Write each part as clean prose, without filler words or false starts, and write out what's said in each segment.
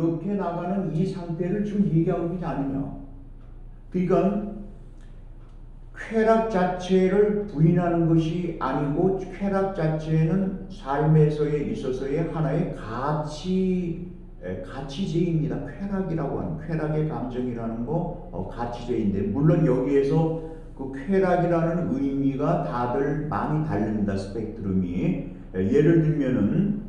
이렇게 나가는 이 상태를 지금 얘기하고 있지 않느냐. 그러니까 쾌락 자체를 부인하는 것이 아니고 쾌락 자체는 삶에서에 있어서의 하나의 가치제입니다. 쾌락이라고 하는 쾌락의 감정이라는 거 가치제인데, 물론 여기에서 그 쾌락이라는 의미가 다들 많이 다릅니다. 스펙트럼이. 예를 들면은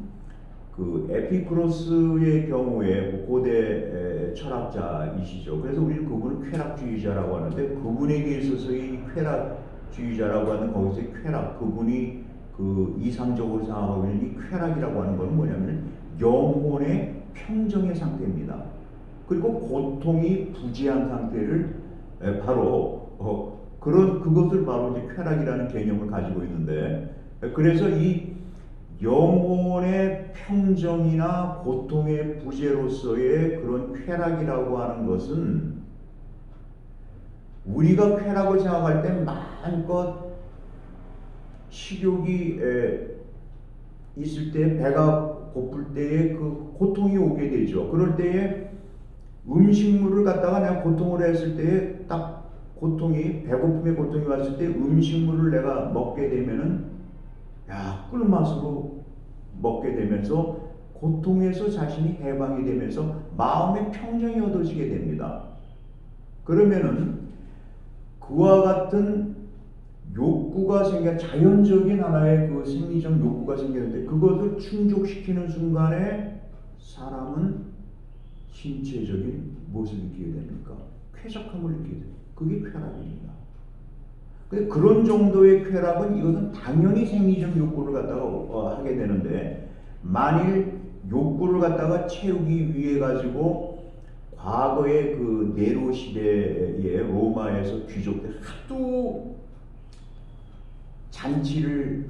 그 에피쿠로스의 경우에 고대 철학자이시죠. 그래서 우리는 그분을 쾌락주의자라고 하는데, 그분에게 있어서의 쾌락주의자라고 하는 거기서 쾌락, 그분이 그 이상적으로 생각하고 있는 이 쾌락이라고 하는 건 뭐냐면 영혼의 평정의 상태입니다. 그리고 고통이 부재한 상태를 바로 그것을 바로 이제 쾌락이라는 개념을 가지고 있는데, 그래서 이 영혼의 평정이나 고통의 부재로서의 그런 쾌락이라고 하는 것은 우리가 쾌락을 생각할 때 마음껏 식욕이 있을 때, 배가 고플 때에 그 고통이 오게 되죠. 그럴 때에 음식물을 갖다가 내가 고통을 했을 때에 딱 배고픔의 고통이 왔을 때 음식물을 내가 먹게 되면은 꿀맛으로 먹게 되면서 고통에서 자신이 해방이 되면서 마음의 평정이 얻어지게 됩니다. 그러면은 그와 같은 욕구가 자연적인 하나의 그 생리적 욕구가 생겼는데, 그것을 충족시키는 순간에 사람은 신체적인 무엇을 느끼게 됩니까? 쾌적함을 느끼게 됩니다. 그게 쾌락입니다. 그런 정도의 쾌락은, 이것은 당연히 생리적 욕구를 갖다가 하게 되는데, 만일 욕구를 갖다가 채우기 위해 가지고 과거의 그 네로 시대의 로마에서 귀족들 하도 잔치를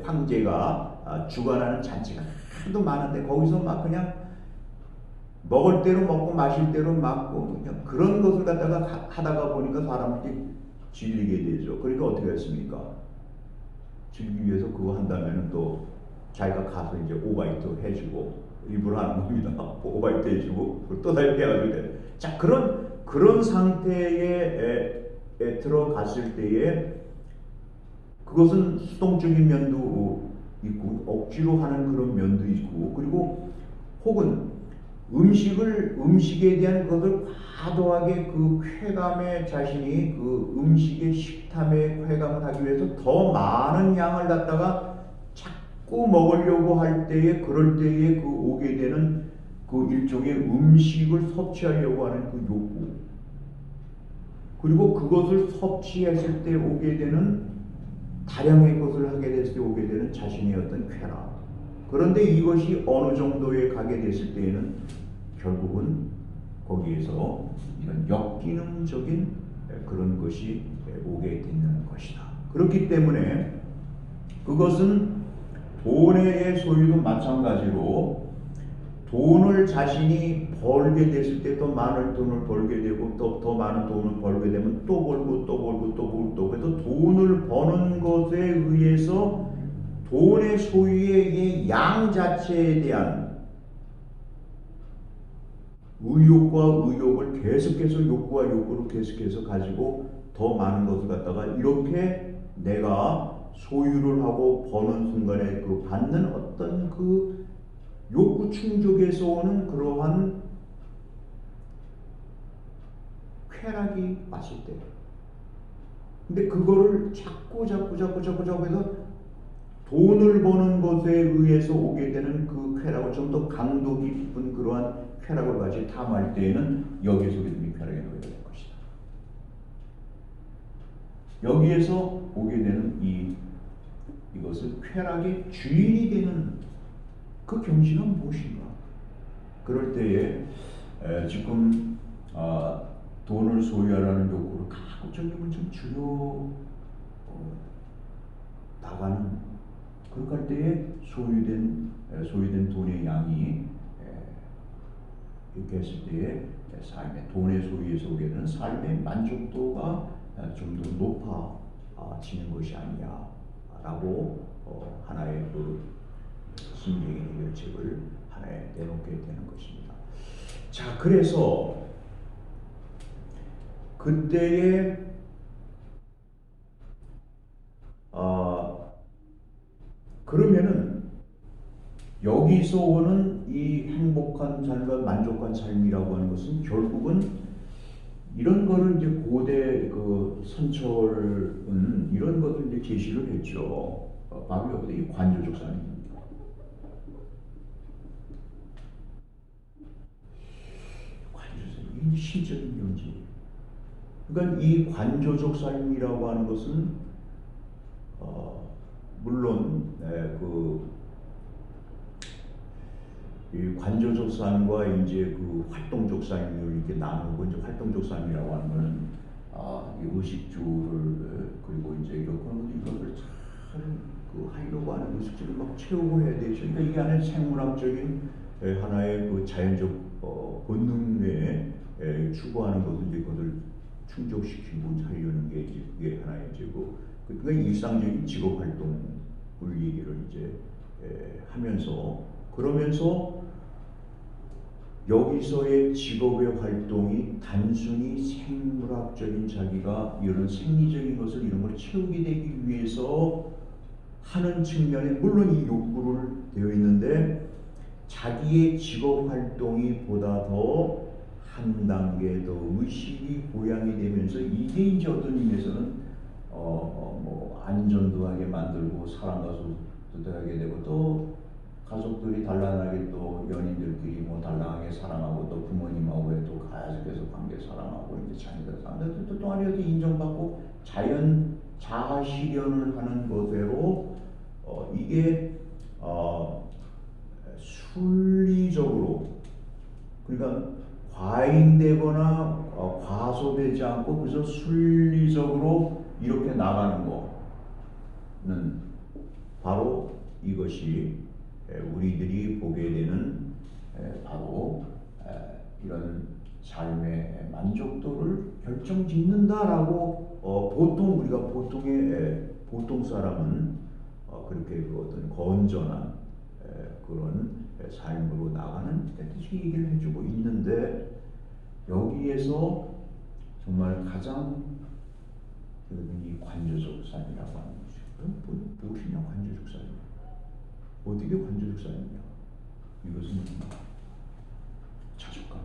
황제가 주관하는 잔치가 하도 많은데, 거기서 막 그냥 먹을 대로 먹고 마실 대로 맞고 그냥 그런 것을 갖다가 하다가 보니까 사람들이 질리게 되죠. 그러니까 어떻게 했습니까? 즐기기 위해서 그거 한다면 또 자기가 가서 이제 오바이트 해주고, 일부러 하는 겁니다. 오바이트 해주고 또 다시 해가지고 돼. 자, 그런 상태에 들어갔을 때에 그것은 수동적인 면도 있고 억지로 하는 그런 면도 있고, 그리고 혹은 음식에 대한 것을 과도하게 그 쾌감에 자신이 그 음식의 식탐의 쾌감을 하기 위해서 더 많은 양을 갖다가 자꾸 먹으려고 할 때에, 그럴 때에 그 오게 되는 그 일종의 음식을 섭취하려고 하는 그 욕구, 그리고 그것을 섭취했을 때 오게 되는 다량의 것을 하게 됐을 때 오게 되는 자신의 어떤 쾌락. 그런데 이것이 어느 정도에 가게 됐을 때에는 결국은 거기에서 이런 역기능적인 그런 것이 오게 되는 것이다. 그렇기 때문에 그것은 돈의 소유도 마찬가지로, 돈을 자신이 벌게 됐을 때 더 많은 돈을 벌게 되고, 또 더 많은 돈을 벌게 되면 또 벌고 또 벌고 또 벌고 또, 그래서 돈을 버는 것에 의해서 돈의 소유의 양 자체에 대한 의욕과 의욕을 계속해서, 욕구와 욕구를 계속해서 가지고 더 많은 것을 갖다가 이렇게 내가 소유를 하고 버는 순간에 그 받는 어떤 그 욕구 충족에서 오는 그러한 쾌락이 왔을 때, 근데 그거를 자꾸 해서 돈을 버는 것에 의해서 오게 되는 그 쾌락을 좀 더 강도 깊은 그러한 쾌락을 가지고 탐할 때에는 여기에서 우리들이 쾌락에 놓여야 될 것이다. 여기에서 오게 되는 이것을 쾌락의 주인이 되는 그 경지는 무엇인가? 그럴 때에 지금 돈을 소유하라는 욕구를 가급적이면 좀 줄여 나가는, 그럴 때에 소유된 돈의 양이 이렇게 했을 때에 삶의 돈의 소유에서 오게 되는 삶의 만족도가 좀 더 높아지는 것이 아니냐라고 하나의 그 심리적인 해결책을 하나에 내놓게 되는 것입니다. 자, 그래서 그때에 그러면은 여기서 오는 이 행복한 삶과 만족한 삶이라고 하는 것은 결국은 이런 거를 이제 고대 그 선철은 이런 것을 이제 제시를 했죠. 바로 여기서 이 관조적 삶입니다. 관조적 삶, 이 신적인 존재. 그러니까 이 관조적 삶이라고 하는 것은 물론 이 관조적 삶과 이제 그 활동적 삶을 이렇게 나누고 이제 활동적 삶이라고 하는 거는 이 의식주를 그리고 이제 이것을 잘 하려고 하는 의식주를 막 채우고 해야 되죠. 그러니까 이게 하나의 생물학적인 하나의 그 자연적 본능에 추구하는 것을 이제 그것을 충족시키고 하려는 게 이제 그게 하나의 이제 그러니까 일상적인 직업 활동을 얘기를 이제 하면서 그러면서 여기서의 직업의 활동이 단순히 생물학적인 자기가 이런 생리적인 것을 이런 걸 채우게 되기 위해서 하는 측면에 물론 이 욕구를 되어 있는데 자기의 직업 활동이 보다 더 한 단계 더 의식이 고양이 되면서 이게 이제 어떤 의미에서는 뭐 안전도 하게 만들고 사람과 소통도 하게 되고 또 가족들이 단란하게 또 연인들끼리 뭐 단란하게 사랑하고 또 부모님하고의 또 가족에서 관계 사랑하고 이제 자녀들 사랑하고 또 또한 이렇게 인정받고 자연 자아 실현을 하는 것대로 이게 순리적으로 그러니까 과잉되거나 과소되지 않고 그래서 순리적으로 이렇게 나가는 거는 바로 이것이 우리들이 보게 되는 바로 이런 삶의 만족도를 결정짓는다라고 보통 우리가 보통 사람은 그렇게 그 어떤 건전한 그런 삶으로 나가는 뜻이 얘기를 해주고 있는데 여기에서 정말 가장 이 관조적 삶이라고 하는 것이 무엇이냐 관조적 삶 어떻게 관조적 삶이냐 이것은 자족감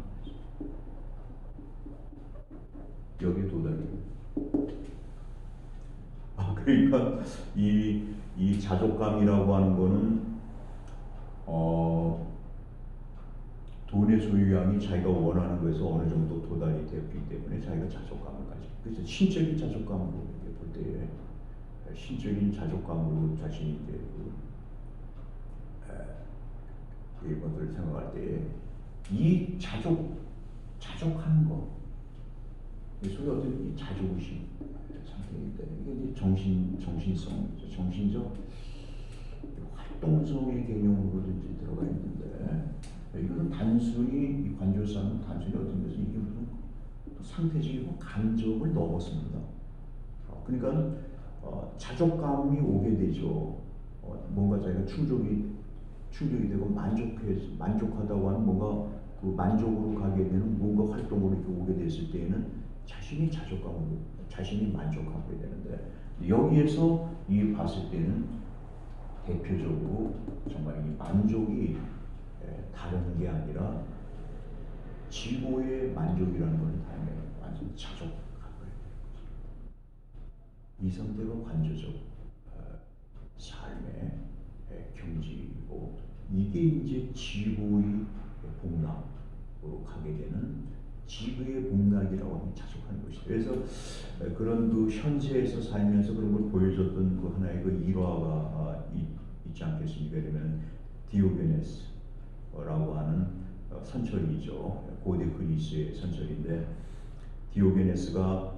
여기에 도달해요. 그러니까 이 자족감이라고 하는 거는 돈의 소유량이 자기가 원하는 것에서 어느 정도 도달이 되었기 때문에 자기가 자족감을 가지고 그래서 신적인 자족감으로 볼 때에 신적인 자족감으로 자신이 이제 이것을 생각할 때에 이 자족하는 거 소위 어떤 이 자족의식 상태이기 때문에 이게 이제 정신성이죠. 정신적 활동성의 개념으로도 이제 들어가 있는데 이거는 단순히 이 관조사는 단순히 어떤 것은 이게 무슨 상태적이고 감정을 넘었습니다. 그러니까 자족감이 오게 되죠. 뭔가 자기가 충족이 되고 만족하다고 하는 뭔가 그 만족으로 가게 되는 뭔가 활동으로 이렇게 오게 됐을 때에는 자신이 자족감으로 자신이 만족하게 되는데 여기에서 이 봤을 때는 대표적으로 정말 이 만족이 다른 게 아니라 지고의 만족이라는 것은 당연히 완전 자족한 거예요. 이 상태가 관조적 삶의 경지이고 이게 이제 지고의 복락으로 가게 되는 지구의 복락이라고 하면 자족하는 것이죠. 그래서 그런 그 현세에서 살면서 그런 걸 보여줬던 그 하나의 그 일화가 있지 않겠습니까? 그러면 디오게네스라고 하는 선철이죠. 고대 그리스의 선철인데 디오게네스가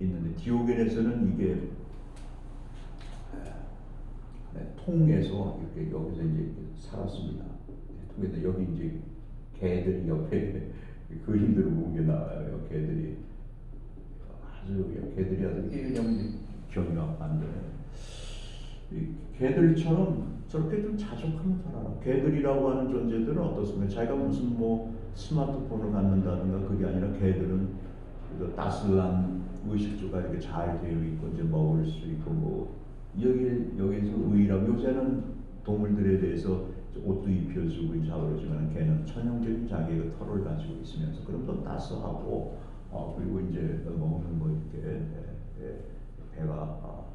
있는데 디오게네스는 이게 통에서 이렇게 여기서 이제 살았습니다. 통에서 여기 이제 개들이 옆에 그림들을 보는 게 나와요. 개들이 아주 이게 왜냐면 기억이 안 돼. 개들처럼 저렇게 좀 자족하며 살아라. 개들이라고 하는 존재들은 어떻습니까? 자기가 무슨 뭐 스마트폰을 갖는다든가 그게 아니라 개들은 따스한 의식주가 이렇게 잘 되어 있고 이제 먹을 수 있고 뭐 여기에서 의라고 요새는 동물들에 대해서 옷도 입혀주고 이제 그러지만 걔는 천연적인 자기의 털을 가지고 있으면서 그럼 더 따스하고 그리고 이제 먹는 거 이렇게 배가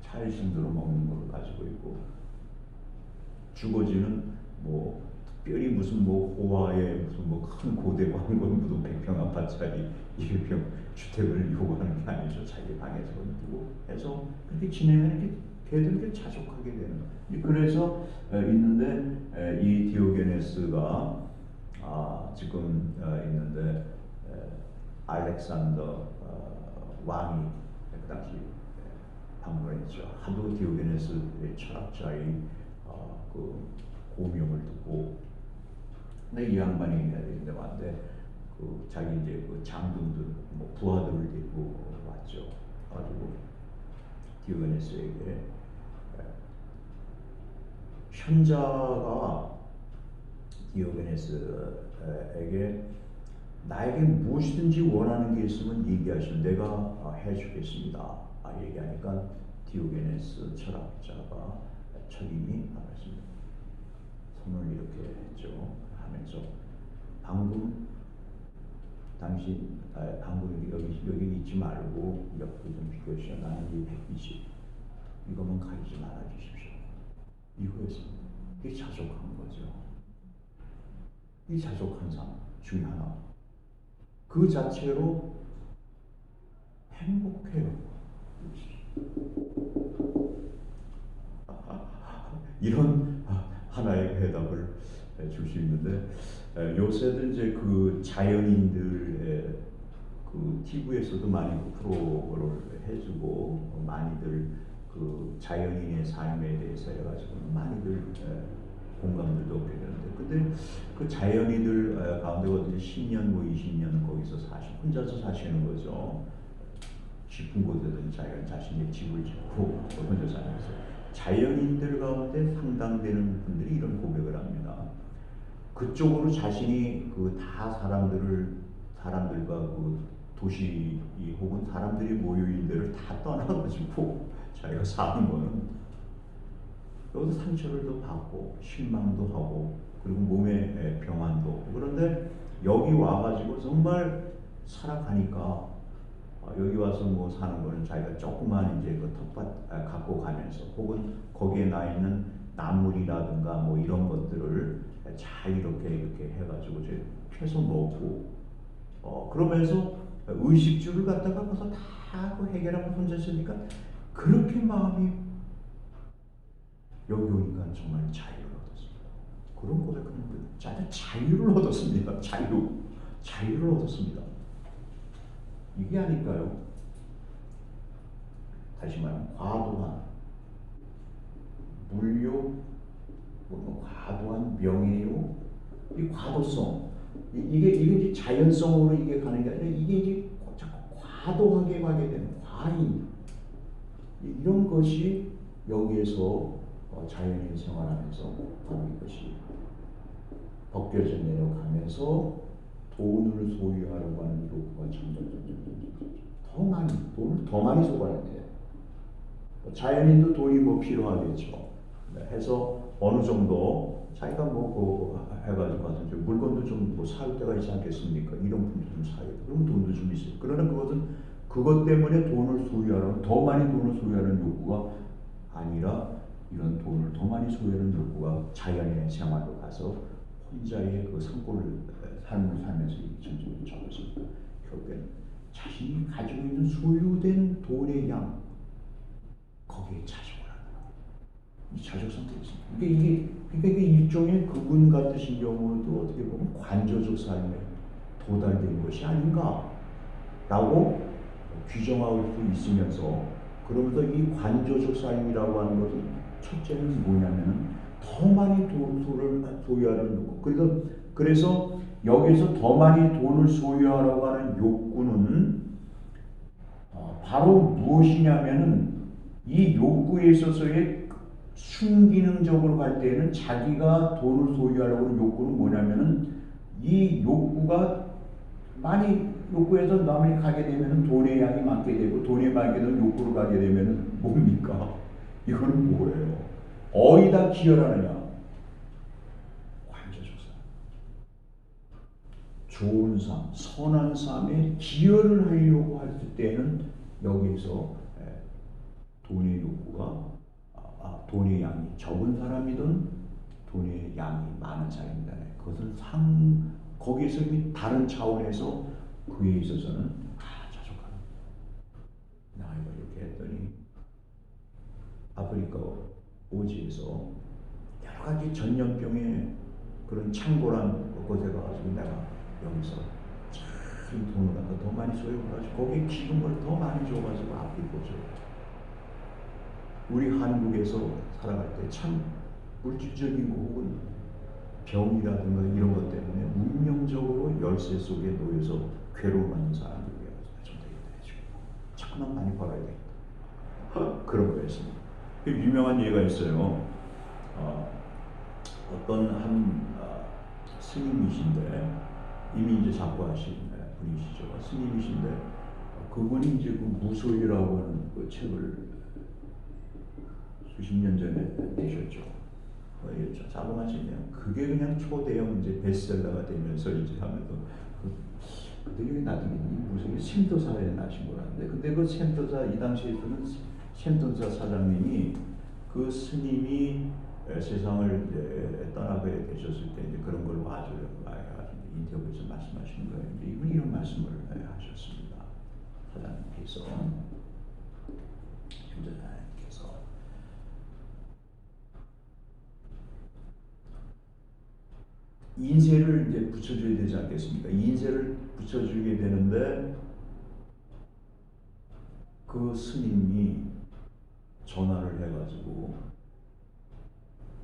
찰 정도로 먹는 걸 가지고 있고 주거지는 뭐 특별히 무슨 뭐 호화의 무슨 뭐 큰 고대 광고는 무슨 100평 아파트짜리 200평 주택을 요구하는 게 아니죠. 자기 방에서 두고 해서 그렇게 지내면 이렇게 걔들에게 자족하게 되는 그래서 있는데 이 디오게네스가 지금 있는데 알렉산더 왕이 그 당시 방문했죠. 하도 디오게네스의 철학자의 그 고명을 듣고 근데 이 양반이 해야 되는데 왔는데 그 자기 이제 그 장군들 뭐 부하들을 데리고 왔죠. 가지고 디오게네스에게 현자가 디오게네스에게 나에게 무엇이든지 원하는 게 있으면 얘기하시면 내가 해주겠습니다. 얘기하니까 디오게네스 철학자가 척임이 말했습니다. 손을 이렇게 했죠. 하면서 방금 당신 방금 여기 있지 말고 옆으로 좀 비켜주시오. 나는 이 120 이것만 가리지 말아 주십시오. 이거였습니다. 이게 자족한 거죠. 이 자족한 삶 중에 하나. 그 자체로 행복해요. 이런 하나의 대답을 줄 수 있는데 요새도 이제 그 자연인들의 그 TV에서도 많이 그 프로를 해주고 많이들 그 자연인의 삶에 대해서 해가지고 많이들 공감들도 얻게 되는데 근데 그 자연인들 가운데 어디 10년 뭐 20년 거기서 혼자서 사시는 거죠. 깊은 곳에든 자기가 자신의 집을 짓고 혼자 살면서 자연인들 가운데 상당되는 분들이 이런 고백을 합니다. 그쪽으로 자신이 그 다 사람들과 그 도시 혹은 사람들이 모여 있는 데를 다 떠나가지고 자기가 사는 거는 여기서 상처를 더 받고 실망도 하고 그리고 몸에 병환도 오고 그런데 여기 와가지고 정말 살아가니까 여기 와서 뭐 사는 거는 자기가 조그만 이제 그 텃밭 갖고 가면서 혹은 거기에 나 있는 나물이라든가 뭐 이런 것들을 잘 이렇게 해가지고 이제 캐서 먹고 그러면서 의식주를 갖다가 벌써 다 그 해결하고 혼자 있으니까 그렇게 마음이 여기 오니까 정말 자유를 얻었습니다. 그런 고백하는 분, 자유를 얻었습니다. 자유를 얻었습니다. 이게 아닐까요? 다시 말하면 과도한 물욕, 과도한 명예욕, 이 과도성, 이게 이제 자연성으로 이게 가는 게 아니라 이게 이제 자꾸 과도하게 가게 되는 과잉 이런 것이 여기에서 자연인 생활하면서 바로 이것이 벗겨져 내려가면서 돈을 소유하려고 하는 욕구가 점점 돈을 더 많이 소비해야 돼요. 자연인도 돈이 뭐 필요하겠죠. 해서 어느 정도 자기가 뭐 해가지고 가서 물건도 좀 뭐 살 때가 있지 않겠습니까? 일용품도 좀 사야 돼. 그럼 돈도 좀 있어요. 그러나 그것 때문에 돈을 소유하는 더 많이 돈을 소유하는 욕구가 아니라 이런 돈을 더 많이 소유하는 욕구가 자연인의 생활로 가서 혼자의 그 삶을 살면서 점점 적어집니다. 결국엔 자신이 가지고 있는 소유된 돈의 양 거기에 자족을 하는 이 자족 상태가 있습니다. 이게 일종의 그분 같으신 경우도 어떻게 보면 관조적 삶에 도달된 것이 아닌가라고 규정할 수 있으면서 그러면서 이 관조적 삶이라고 하는 것은 첫째는 뭐냐면은 더 많이 돈을 소유하는 욕구. 그래서 여기서 더 많이 돈을 소유하려고 하는 욕구는 바로 무엇이냐면은 이 욕구에 있어서의 순기능적으로 갈 때는 자기가 돈을 소유하려고 하는 욕구는 뭐냐면은 이 욕구가 많이 욕구해서 남이 가게 되면 돈의 양이 많게 되고 돈이 많게 되면 욕구를 가게 되면 뭡니까? 이거는 뭐예요? 어디다 기여하느냐? 관자조사. 좋은 삶, 선한 삶에 기여를 하려고 할 때는 여기서 돈의 욕구가 돈의 양이 적은 사람이든 돈의 양이 많은 사람이든 그것은 거기에서 이미 다른 차원에서 그에 있어서는 자족하는 나이가 이렇게 했더니 아프리카 오지에서 여러 가지 전염병의 그런 창고란 곳에 가가지고 내가 여기서 참 돈을 갖다 더 많이 소유해가지고 거기에 기금을 더 많이 줘가지고 아프리카죠. 우리 한국에서 살아갈 때 참 물질적인 거 혹은 병이라든가 이런 것 때문에 운명적으로 열쇠 속에 놓여서 괴로워하는 사람들이 좀 되겠다. 자꾸만 많이 벌어야 되겠다. 그런 거였습니다. 유명한 예가 있어요. 어떤 한 스님이신데 이미 이제 작고하신 분이시죠. 스님이신데 그분이 이제 그 무소유라고 하는 그 책을 수십 년 전에 내셨죠. 자그마치면 그게 그냥 초대형 이제 베스트셀러가 되면서 이제 하면서 그때 나중에 무슨 샘터사에 나신 거라는데 근데 그 샘터사 이 당시에서는 샘터사 사장님이 그 스님이 세상을 이제 떠나게 되셨을 때 이제 그런 걸 아주 인터뷰에서 말씀하시는 거예요. 이분이 이런 말씀을 하셨습니다. 사장님께서 인쇄를 이제 붙여줘야 되지 않겠습니까? 인쇄를 붙여주게 되는데 그 스님이 전화를 해가지고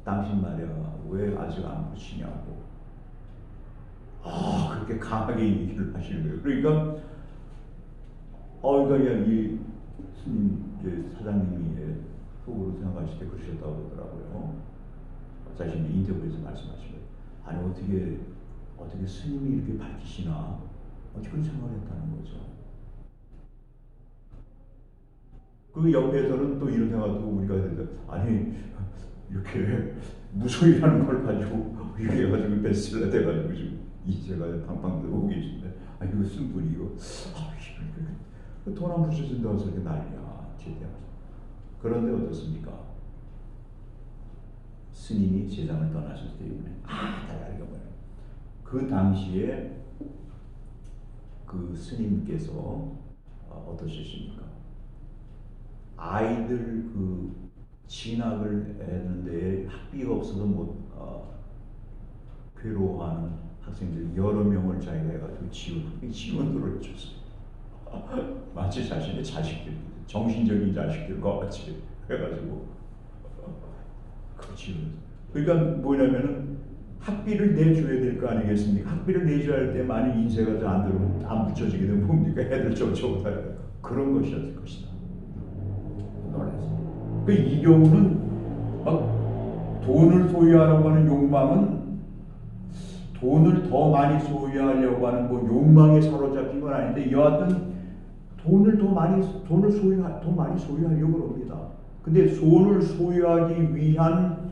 당신 말이야 왜 아직 안 붙이냐고 그렇게 강하게 얘기를 하시는 거예요. 그러니까 그러니까 이 스님 사장님이 속으로 생각하실 때 그러셨다고 그러더라고요. 자신이 인터뷰에서 말씀하신 거예요. 아니 어떻게 스님이 이렇게 밝히시나 어떻게 그런 생각을 했다는 거죠. 그 옆에서는 또 이런 생각도 우리가 아니 이렇게 무소유라는 걸 가지고 이렇게 해가지고 베스트셀러 돼가지고 지금 이제가 팡팡 들어오고 계신데 이거 쓴 분이 이거 돈 안 붙여준다고 해서 이렇게 난리야 제대하면서. 그런데 어떻습니까? 스님이 세상을 떠나셨을 때문에 달라요. 그 당시에 그 스님께서 어떠셨습니까? 아이들 그 진학을 했는데 학비가 없어서 못 괴로워하는 학생들 여러 명을 자기가 해가지고 학비 지원을 해줬어요. 마치 자신의 자식들, 정신적인 자식들과 같이 해가지고 그 지원. 그러니까 뭐냐면은 학비를 내줘야 될 거 아니겠습니까? 학비를 내줘야 할 때 만약 인쇄가 안 들어오면 안 붙여지게 되면 뭡니까? 애들 쫓아오다 그런 것이었을 것이다. 놀랐어요. 이 경우는 막 돈을 소유하려고 하는 욕망은 돈을 더 많이 소유하려고 하는 뭐 욕망에 사로잡힌 건 아닌데 여하튼 돈을 더 많이 소유하려고 합니다. 근데 돈을 소유하기 위한